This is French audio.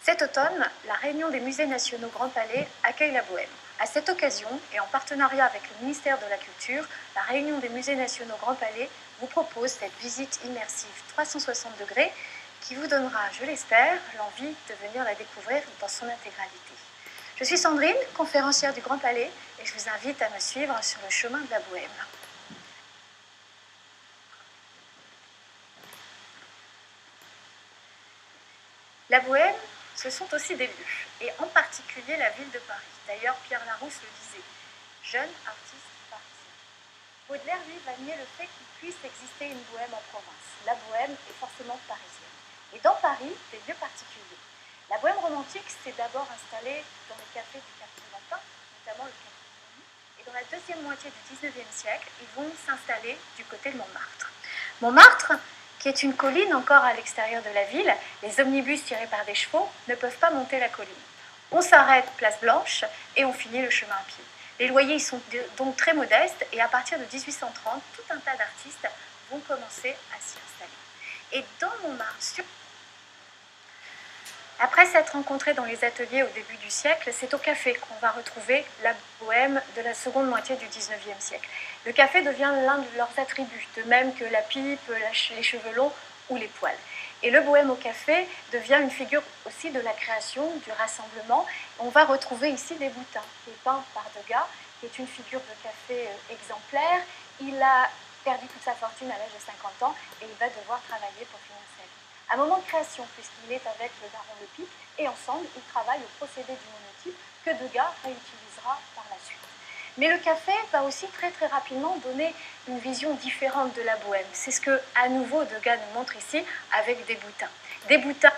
Cet automne, la Réunion des musées nationaux Grand Palais accueille la Bohème. À cette occasion, et en partenariat avec le ministère de la Culture, la Réunion des musées nationaux Grand Palais vous propose cette visite immersive 360 degrés qui vous donnera, je l'espère, l'envie de venir la découvrir dans son intégralité. Je suis Sandrine, conférencière du Grand Palais, et je vous invite à me suivre sur le chemin de la Bohème. La Bohème, ce sont aussi des lieux, et en particulier la ville de Paris. D'ailleurs, Pierre Larousse le disait, jeune artiste parisien. Baudelaire, lui, va nier le fait qu'il puisse exister une bohème en province. La bohème est forcément parisienne. Et dans Paris, des lieux particuliers. La bohème romantique s'est d'abord installée dans les cafés du quartier latin, notamment le café Montmartre. Et dans la deuxième moitié du XIXe siècle, ils vont s'installer du côté de Montmartre. Montmartre, qui est une colline encore à l'extérieur de la ville, les omnibus tirés par des chevaux ne peuvent pas monter la colline. On s'arrête place Blanche et on finit le chemin à pied. Les loyers y sont donc très modestes et à partir de 1830, tout un tas d'artistes vont commencer à s'y installer. Et dans Montmartre, après s'être rencontrés dans les ateliers au début du siècle, c'est au café qu'on va retrouver la bohème de la seconde moitié du XIXe siècle. Le café devient l'un de leurs attributs, de même que la pipe, les cheveux longs ou les poils. Et le bohème au café devient une figure aussi de la création, du rassemblement. On va retrouver ici des boutins, qui est peint par Degas, qui est une figure de café exemplaire. Il a perdu toute sa fortune à l'âge de 50 ans et il va devoir travailler pour financer sa vie. Un moment de création, puisqu'il est avec le baron Le Pic, et ensemble, ils travaillent au procédé du monotype que Degas réutilisera par la suite. Mais le café va aussi très rapidement donner une vision différente de la bohème. C'est ce que, à nouveau, Degas nous montre ici avec des boutins. Des boutins